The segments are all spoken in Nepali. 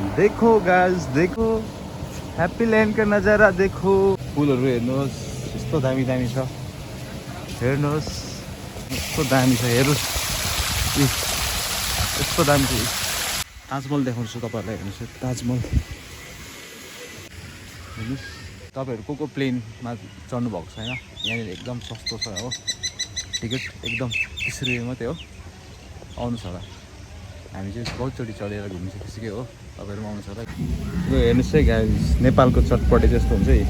देखो गाइस देखो ह्याप्पी ल्यान्ड का नजारा देखो फुलहरु हेर्नुहोस् यस्तो दामी दामी छ हेर्नुहोस् यस्तो दामी छ हेर्नुहोस् यस्तो दामी छ ताजमहल देखाउँछु तपाईहरुलाई हेर्नुहोस् ताजमहल हेर्नुहोस् तपाईहरु को प्लेनमा चढ्नु भएको छैन यहाँ एकदम सस्तो छ हो टिकट एकदम 30 रुपैयाँ मात्रै हो आउनुस् होला हामी चाहिँ बहुतचोटि चढेर घुमिसकेकै हो तपाईहरु आउनुस् होला यो हेर्नुस् है गाइस नेपालको चटपटे जस्तो हुन्छ है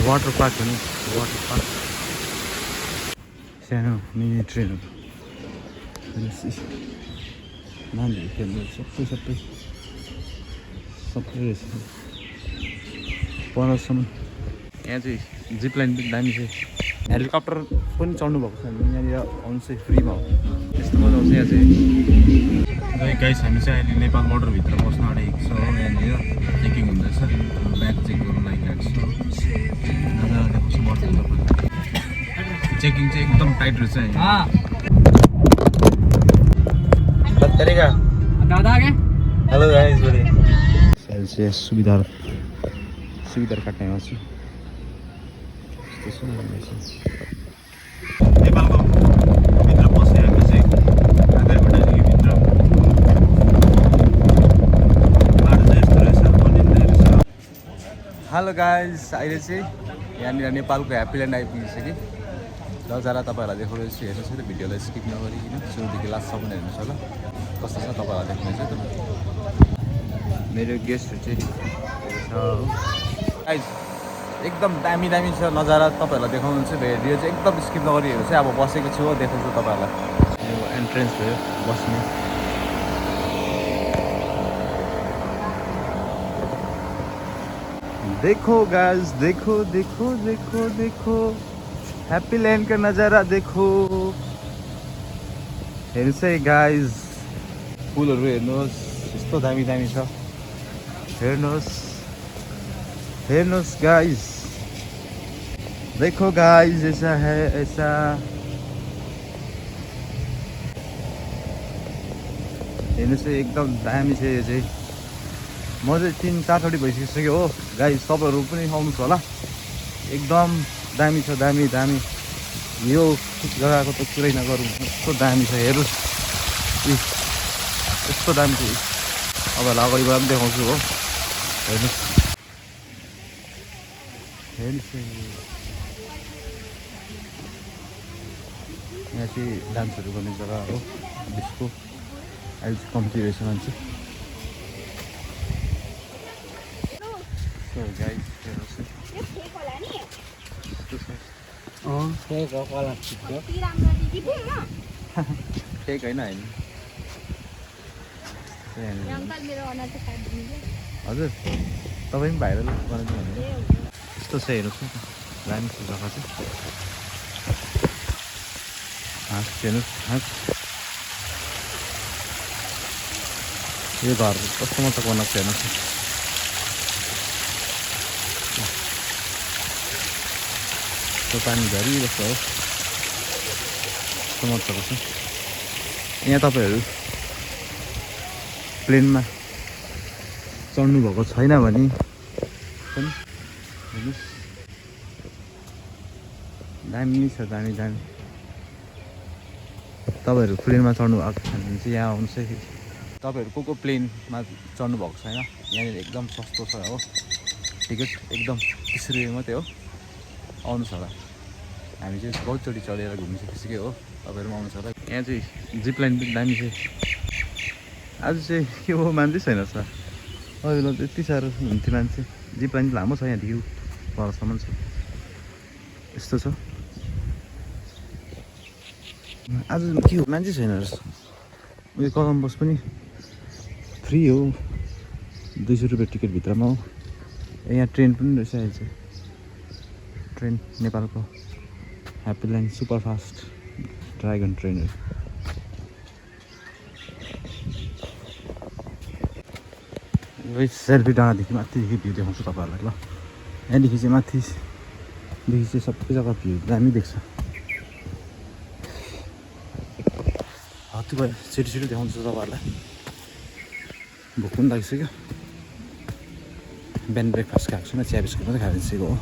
वाटर पार्क हो नि वाटर पार्क सानो मिनी ट्रेनहरु हेर्नुस् नानीहरु खेल्ने सबै रहेछ 1500 यहाँ चाहिँ जिप लाइन पनि दामी छ हेलिकप्टर पनि चढ्नु भएको छ यहाँनिर आउनु चाहिँ फ्रीमा हो यस्तो मजा आउँछ यहाँ चाहिँ गाइस हामी चाहिँ अहिले नेपाल बोर्डरभित्र बस्न आँटेको छ यहाँनिर चेकिङ हुँदैछ ब्याग चेक गर्नु लागिरहेको छ चेकिङ चाहिँ एकदम टाइट रहेछ यहाँ हेलो गाइस बोले सुविधा काट्ने आउँछु नेपालको भित्र बसेको चाहिँ भित्र बाटो चाहिँ यस्तो रहेछ बनिँदै रहेछ हेलो गाइस अहिले चाहिँ यहाँनिर नेपालको ह्याप्पी ल्यान्ड आइपुगिसक्यो नजारा तपाईँहरूलाई देखाउँदैछु हेर्नुहोस् है त भिडियोलाई स्किप नगरिकन सुरुदेखि लास्टसम्म हेर्नुहोस् होला कस्तो छ तपाईँहरूलाई देख्नुहुन्छ मेरो गेस्टहरू चाहिँ गाइस एकदम दामी दामी छ नजारा तपाईहरुलाई देखाउनु चाहिँ भिडियो चाहिँ एकदम स्किप नगरी हेर्नु चाहिँ अब बसेको छु देखाउँछु तपाईहरुलाई यो एन्ट्रेन्स भयो बस्ने देखो गाइस देखो देखो देखो देखो ह्याप्पी ल्यान्ड का नजारा देखो हेर्नुस् है गाइस फुलहरु हेर्नुहोस् यस्तो दामी दामी छ हेर्नुहोस् गाइस देखो गाइस ऐसा है ऐसा हेर्नुहोस् एकदम दामी छ यो चाहिँ म चाहिँ 3-4 चोटि भइसक्यो हो गाइस तपाईहरु पनि आउनुहोस् होला एकदम दामी छ दामी दामी यो जग्गाको त कुरै नगरौँ यस्तो दामी छ हेर्नुहोस् यस्तो दामी छ अब अगाडिबाट पनि देखाउँछु हो हेर्नुहोस् यहाँ चाहिँ डान्सहरू गर्ने जग्गा हो डिस्को अहिले चाहिँ कम्ती रहेछ मान्छे फेक होइन हजुर तपाईँ पनि भाइरल बनाइदिनु भने यस्तो छ हेर्नुहोस् न दामी छ जग्गा चाहिँ हाँस हेर्नुहोस् हाँस यो घर कस्तो मजाको बनाएको छ हेर्नुहोस् त्यो पानी झरिबस्छ हो कस्तो मजाको छ यहाँ तपाईँहरू प्लेनमा चढ्नु भएको छैन भने पनि हेर्नुहोस् दामी छ दामी दामी तपाईँहरू प्लेनमा चढ्नु भएको छ भने चाहिँ यहाँ आउनुहोस् है तपाईँहरू को प्लेनमा चढ्नु भएको छैन यहाँनिर एकदम सस्तो छ हो टिकट एकदम 30 रुपैयाँ मात्रै हो आउनुहोस् होला हामी चाहिँ बहुतचोटि चढेर घुमिसकेकै हो तपाईँहरू आउनुहोस् होला यहाँ चाहिँ जिप लाइन पनि दामी छ आज चाहिँ के हो मान्छे छैन सर अहिलेलाई त्यति साह्रो हुन्थ्यो मान्छे जिप लाइन लामो छ यहाँदेखि परसम्म छ यस्तो छ आज के हो मान्छे छैन रहेछ उयो कलम्बस पनि फ्री हो 200 रुपियाँ टिकट भित्रमा हो यहाँ ट्रेन पनि रहेछ अहिले चाहिँ ट्रेन नेपालको happy land super fast dragon ट्रेनहरू सेल्फी डाँडादेखि माथिदेखि भ्यू देखाउँछु तपाईँहरूलाई ल यहाँदेखि चाहिँ माथिदेखि चाहिँ सबै जग्गा भ्यू दामी देख्छ हत्ती भयो छिटो छिटो देखाउँछु तपाईँहरूलाई भोक पनि लागिसक्यो बिहान ब्रेकफास्ट खाएको छुइनँ, चिया बिस्कुट मात्रै खाएर निस्केको हो।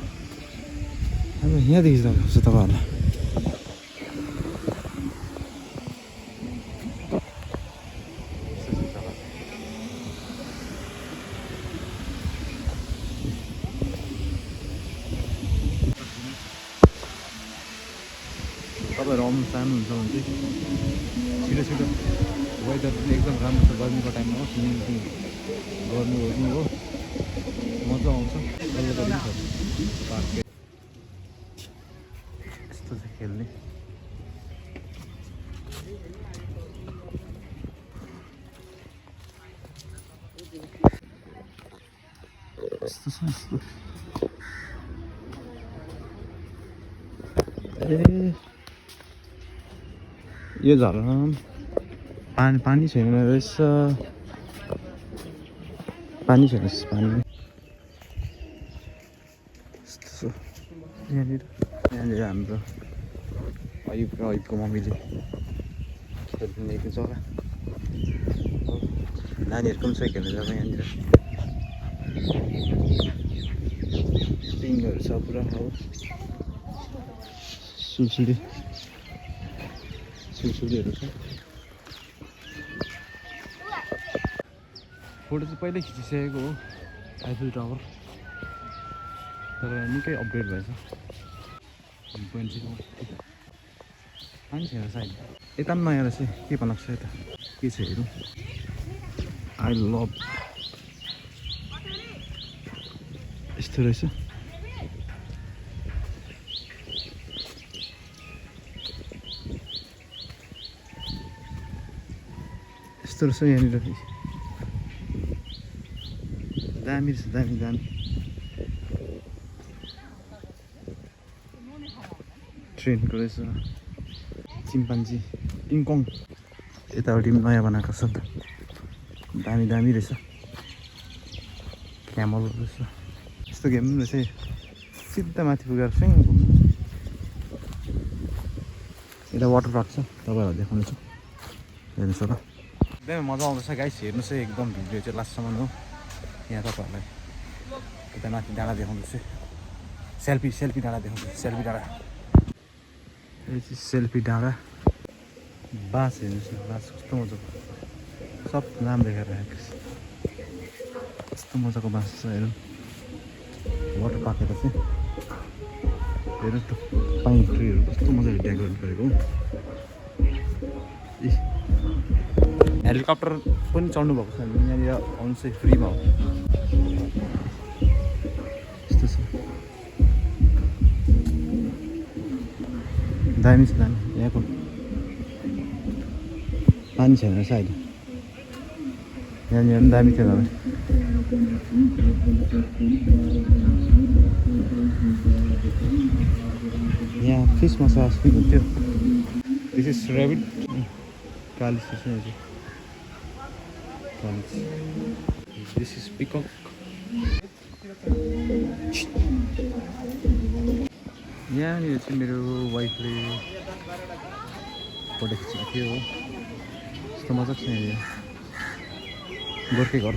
अब यहाँदेखि देखाउँछु तपाईँहरूलाई। तपाईँहरू आउनु चाहनुहुन्छ भने चाहिँ छिटो छिटो, वेदर पनि एकदम राम्रो छ, गर्मीको टाइममा हो, स्विमिङ गर्नु ओर्नु हो, मजा आउँछ। पार्क यस्तो चाहिँ खेल्ने यस्तो छ यस्तो। ए यो झरनामा पानी छैन रहेछ, पानी छैन पानी। यस्तो छ यहाँनिर हाम्रो अयुबको मम्मीले खेल्ने जग्गा, नानीहरूको पनि छ खेल्ने जग्गा यहाँनिर। पिङहरू छ पुरा हो, सुलसुलीहरू छ। फोटो चाहिँ पहिल्यै खिचिसकेको हो आइफिल टावर, तर निकै अपग्रेड भएछ। पानी छैन सायद, यता पनि नयाँ रहेछ, के बनाएको छ यता, के छ हेरौँ। आई लभ यस्तो रहेछ। यस्तो रहेछ यहाँनिर, दामी रहेछ, दामी दामी। ट्रेनको रहेछ, चिम्पान्जी, किङकङ यतापट्टि पनि नयाँ बनाएको छ, दामी दामी रहेछ। क्यामल रहेछ, यस्तो गेम पनि रहेछ। सिधा माथि पुगेर स्विङ घुम्नु। यता वाटर पार्क छ, तपाईँहरूलाई देखाउनु छ, हेर्नुहोस् ल। एकदमै मजा आउँदैछ गाइस, हेर्नुहोस् है, एकदम भिडियो चाहिँ लास्टसम्म हो। यहाँ तपाईँहरूलाई यता माथि डाँडा देखाउँदैछु, सेल्फी डाँडा देखाउँछु, सेल्फी डाँडा। यो चाहिँ सेल्फी डाँडा। बाँस हेर्नुहोस् न, बाँस कस्तो मजाको, सब नाम देखाएर राखेको छ, कस्तो मजाको बाँस छ हेरौँ। वाटर पार्क यता चाहिँ हेर्नुहोस् त, पाइन ट्रीहरू कस्तो मजाले डेकोरेट गरेको हो। हेलिकप्टर पनि चढ्नु भएको छ भने यहाँनिर आउनु चाहिँ फ्रीमा हो। यस्तो छ, दामी छ दामी। यहाँको पानी छैन सायद, यहाँनिर पनि दामी थियो दामी। यहाँ फिस मसाज पनि हुन्थ्यो। दिस इज ऱ्याबिट, कालिज चाहिँ कालिज। This is पिकक। यहाँनिर चाहिँ मेरो वाइफले फोटो खिचेको थियो हो, यस्तो मजाको छ यहाँनिर, गोर्खे घर।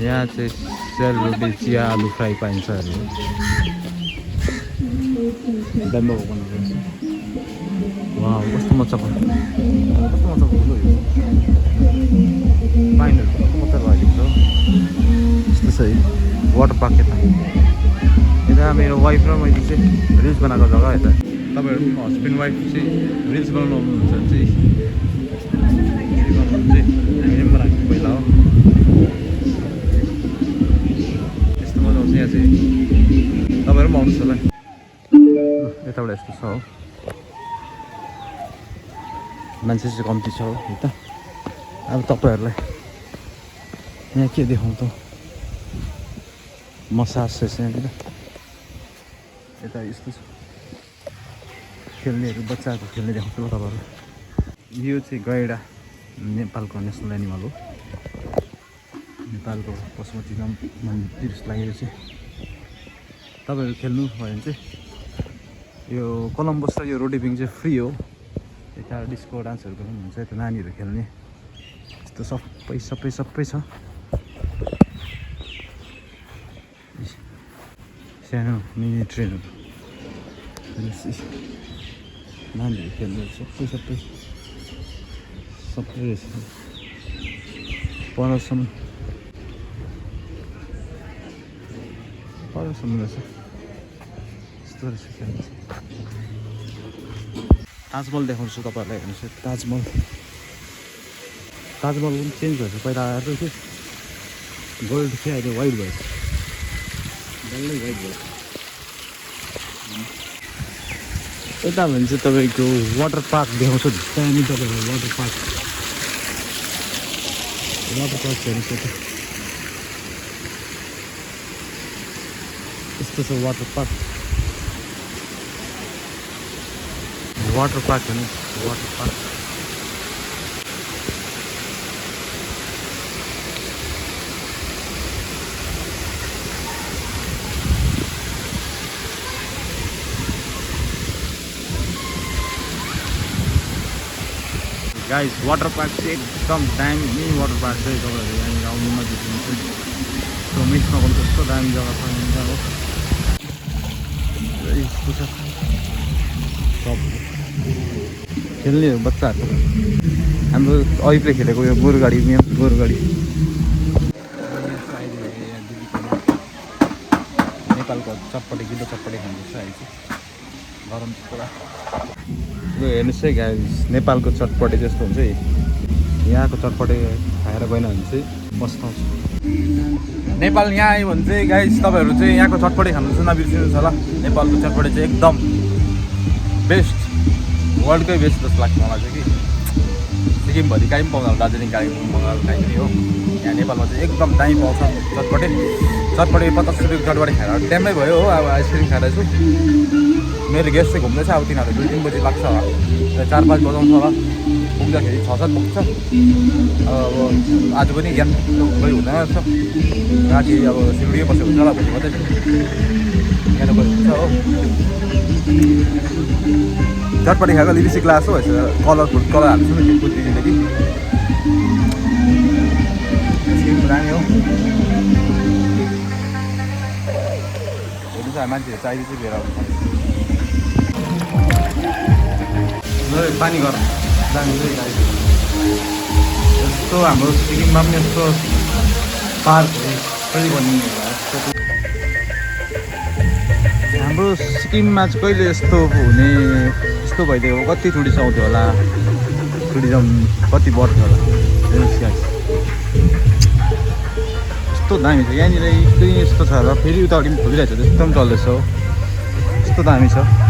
यहाँ चाहिँ सेलरोटी, चिया, आलु फ्राई पाइन्छ अरे, दामी बनाउँछ। वाह कस्तो मजाको, कस्तो मजाको फुल हो यो, पाइनहरू कस्तो मजाको हालेको छ। यस्तो छ है वाटर पार्क। यता मेरो वाइफ र मैले चाहिँ रिल्स बनाएको जग्गा यता। तपाईँहरू हस्बेन्ड वाइफ चाहिँ रिल्स बनाउनु आउनुहुन्छ भने चाहिँ हामीले पनि बनाएको पहिला हो। यस्तो मजा आउँछ यहाँ चाहिँ, तपाईँहरू पनि आउनुहोस् होला। यताबाट यस्तो छ हो, मान्छे चाहिँ कम्ती छ हो यता। अब तपाईँहरूलाई यहाँ के देखाउँ त, मसाज छ यहाँनिर। यता यस्तो छ, खेल्नेहरू बच्चाहरूको खेल्ने देखाउँछु ल तपाईँहरूलाई। यो चाहिँ गैडा नेपालको नेसनल एनिमल हो, नेपालको पशुपति मन्दिर जस्तो लागेको चाहिँ। तपाईँहरू खेल्नु भयो भने चाहिँ यो कोलम्बस र यो रोटेपिङ चाहिँ फ्री हो। यता डिस्को डान्सहरू पनि हुन्छ, यता नानीहरू खेल्ने यस्तो सबै छ सानो मिनी ट्रेनहरू नानीहरू खेल्ने सबै रहेछ 1500 रहेछ यस्तो रहेछ खेल्ने ताजमहल देखाउँछु तपाईँहरूलाई हेर्नुहोस् ताजमहल पनि चेन्ज भएछ पहिला आएको थियो गोल्ड थियो अहिले वाइट भएछ डल्लै वाइट भएछ यता भने चाहिँ तपाईँको वाटर पार्क देखाउँछु त्यहाँनिर तपाईँहरू वाटर पार्क हेर्नुहोस् यता यस्तो छ वाटर पार्क हेर्नुहोस् water park guys water park चाहिँ एकदम दामी वाटर पार्क चाहिँ तपाईँहरू यहाँनिर आउनु नजिक सो मिस नगर्नु कस्तो दामी जग्गा छ यहाँनिर हो यस्तो छ सब खेल्ने हो बच्चाहरू हाम्रो अहिले खेलेको यो गोरुगाडी नेपालको चटपटे गिलो चटपटे खाँदैछ अहिले चाहिँ गरम पुरा यो हेर्नुहोस् है गाइस नेपालको चटपटे जस्तो हुन्छ है यहाँको चटपटे खाएर गएन भने चाहिँ पस्ताउँछ नेपाल यहाँ आयो भने चाहिँ गाइस तपाईँहरू चाहिँ यहाँको चटपटे खानु चाहिँ नबिर्सिनुहोस् होला नेपालको चटपटे चाहिँ एकदम बेस्ट वर्ल्डकै बेस्ट जस्तो लाग्छ मलाई चाहिँ कि सिक्किमभरि काहीँ पनि पाउँदैन दार्जिलिङ कालिम्पोङ बङ्गाल काहीँ पनि हो यहाँ नेपालमा चाहिँ एकदम दामी पाउँछ चटपटे 50 रुपियाँको चटपटे खाएर टाइममै भयो हो अब आइसक्रिम खाएर छु मेरो गेस्ट चाहिँ घुम्दैछ अब तिनीहरू 2-3 बजी लाग्छ होला 4-5 बजाउँछ होला पुग्दाखेरि 6-7 पुग्छ अब आज पनि ज्ञान गइ हुँदैन रहेछ राति अब सिलगढी बसेको हुन्छ होला भोलि मात्रै यहाँ गएर हुन्छ हो चटपटे खाएको लिपस्टिक लाग्छ हो कलरफुल कलर हाल्छु नि कुर्तीले कि दामी हो हेर्नुहोस् मान्छेहरू चाहिएको चाहिँ लिएर आउनु पानी गरम दामी चाहिँ यस्तो हाम्रो सिक्किममा पनि यस्तो पार्कहरू कहिले बनिने होला हाम्रो सिक्किममा चाहिँ कहिले यस्तो हुने यस्तो भइदिएको कति टुरिस्ट आउँथ्यो होला टुरिज्म कति बढ्थ्यो होला हेर्नुहोस् गाइस यस्तो दामी छ यहाँनिर यस्तो छ र फेरि उतापट्टि पनि खोलिरहेको छ त्यस्तो पनि चल्दैछ हो यस्तो दामी छ